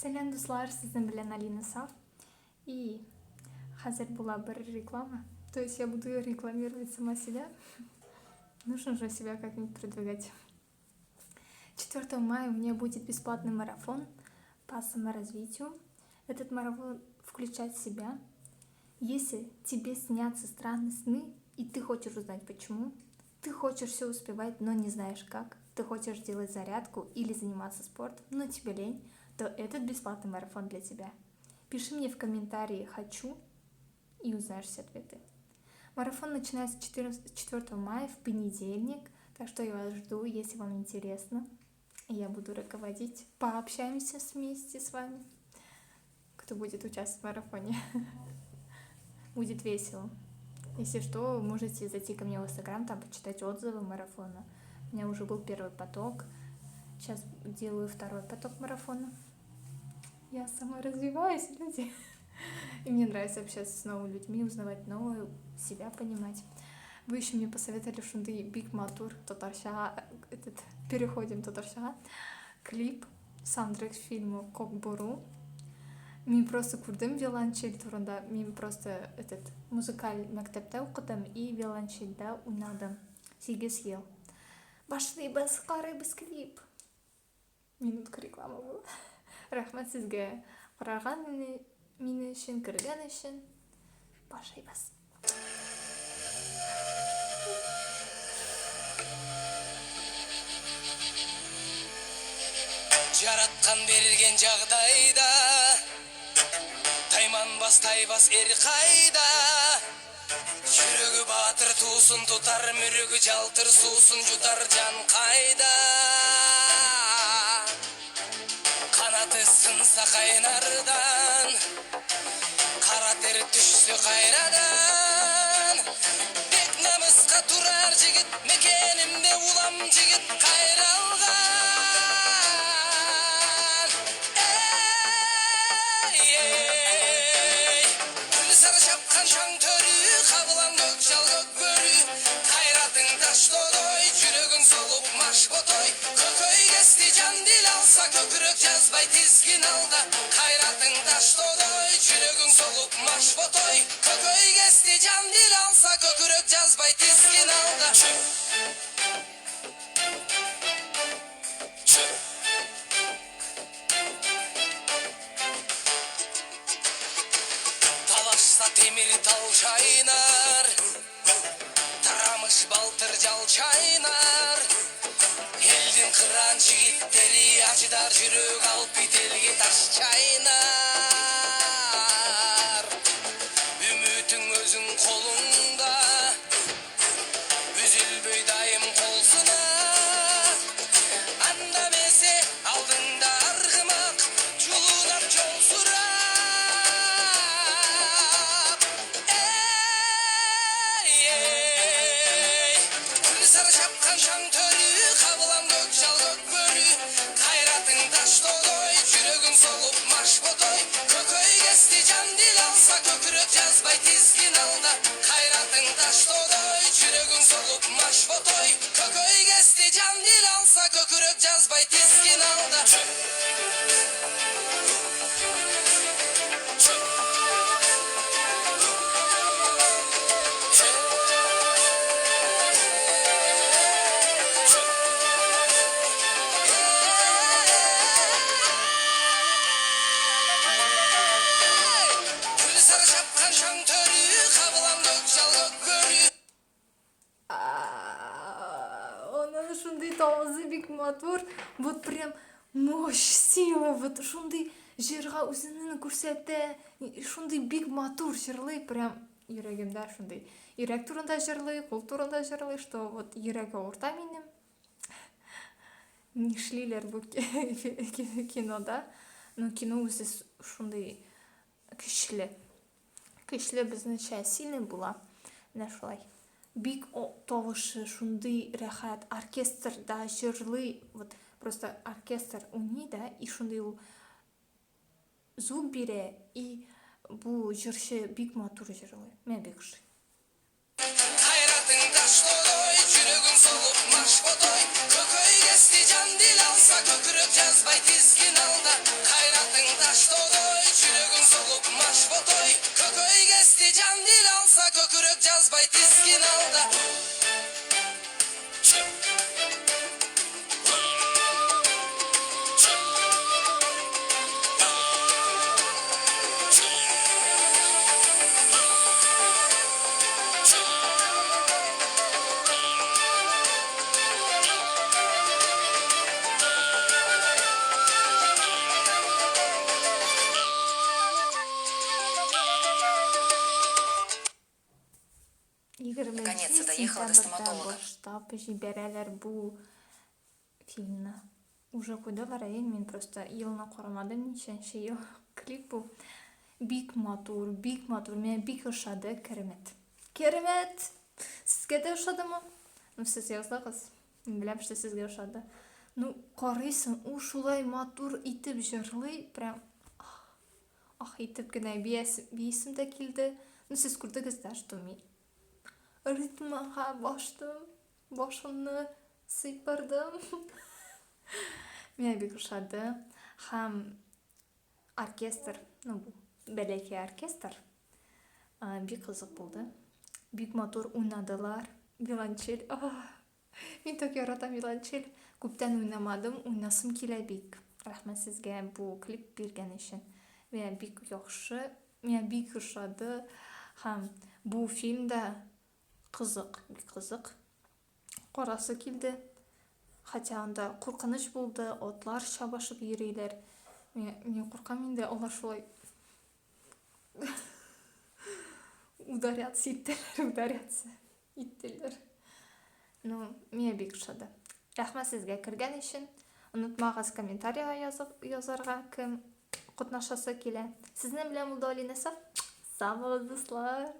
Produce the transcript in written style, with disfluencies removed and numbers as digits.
Сәлем дуслар, сізден білен Алина Сав. И хазер была реклама. То есть я буду рекламировать сама себя. Нужно же себя как-нибудь продвигать. 4 мая у меня будет бесплатный марафон по саморазвитию. Этот марафон включает в себя. Если тебе снятся странные сны, и ты хочешь узнать почему, ты хочешь все успевать, но не знаешь как, ты хочешь делать зарядку или заниматься спортом, но тебе лень, то этот бесплатный марафон для тебя. Пиши мне в комментарии «хочу» и узнаешь все ответы. Марафон начинается 4 мая в понедельник, так что я вас жду, если вам интересно. Я буду руководить, пообщаемся вместе с вами, кто будет участвовать в марафоне. Будет весело. Если что, можете зайти ко мне в Инстаграм, там почитать отзывы марафона. У меня уже был первый поток, сейчас делаю второй поток марафона. Я сама развиваюсь, люди. И мне нравится общаться с новыми людьми, узнавать новое, себя понимать. Вы еще мне посоветовали шунды Биг Матур, татарша, переходим татарша, клип, саундтрек к фильму Кок Буру. Мен просто көрдім виолончель турында, мен просто музыкаль мектепте оқыдым и виолончельде ойнадым 8 ел. Башлыйбыз, қарайбыз клип. Минутка реклама бұл. Рахмет сізге қараған мені үшін, кірген үшін. Башлыйбыз. Жаратқан берілген жағдайда тайманбас тайбас ер қайда, жүрегі батыр тусын тұтар, мүрігі жалтыр сусын жұтар жан қайда, қанаты сынса қайнардан, қара тер түшсе қайрадан, бек намысқа тұрар жігіт, мекенімде улам жігіт қайралған. Көкірек жазбай тізгін алда, қайратың таш тодай, жүрегің солып маш ботой. Көкөй кесті жан дил алса, көкірек жазбай тізгін алда. Талашса темір тал шайнар, тарамыш балтыр жал чайнар. Елдің қыран жігіттері ажыдар, жүрек алып бителге таш чайнар. Үмітің өзің қолыңда, үзілбей дайым қолсына. Андамесе алдыңда арғымақ, жолунап жол сұрап. Күн сары шапқан шаң төрі, солып маш ботой, көкөй кесті жан дил алса, көкірек жазбай тізгін алда. Қайратың таш тодай, жүрегің солып маш ботой, көкөй кесті жан дил алса, көкірек жазбай тізгін алда. Биг Матур, вот прям мощь, сила, вот шунды жерға өзінің көрсетті, шунды Биг Матур жырлы, прям жүрегімде шунды. Жүрек турында жырлы, қол турында жырлы, что вот жүрегі орта менің. Не шлилер бұл кинода, но кино өзі шунды күшлі. Күшлі біздің сильный була, нашылай. Биг тоғышы, шунды рахат, оркестр да жырлы, вот просто оркестр уни, да, и шунды звук бере, и бұл жыршы Биг Матур жырлы, мен бек жы. Қайратың таш тодай, жүрегің солып маш ботой, көкөй кесті жан дил алса, көкірек жазбай тізгін алда. Қайратың көкірек жазбай тізгін алды. Наконец-то доехала до стоматолога. Баштап жиберәләр бу фильмны. Уже куйдылар, мен просто елына карамадым, ничәнче ел клип бу. Бик матур, миңа бик ошады, керемет. Керемет! Сезгә дә ошадымы? Ну, сез яздыгыз. Беләм, что сезгә ошады. Ну, карыйсың, ул шулай матур итеп җырлый, прям итеп кенә биясем дә килде. Ну, сез күрдегез дә, что мин ритмга башымны сыйпырдым. Миңа бик ошады. Һәм оркестр, ну бу бәләкәй оркестр, бик кызык булды. Бик матур уйнадылар. Виолончель. Мин так яратам виолончель. Күптән уйнамадым, уйнасым килә бик. Рәхмәт сезгә бу клип биргән өчен. Миңа бик яхшы, миңа бик ошады. Һәм бу фильмда кызык, бик кызык. Карасы килде. Хотя анда куркыныч булды, атлар чабышып йөриләр. Мин куркам инде, алар шулай ударяться иттеләр. Ну, миңа бик ошады. Рәхмәт сезгә кергән өчен. Онытмагыз комментарийга язарга, кем катнашасы килә. Сезнең белән булды Алина Сав. Сау булыгыз, дуслар.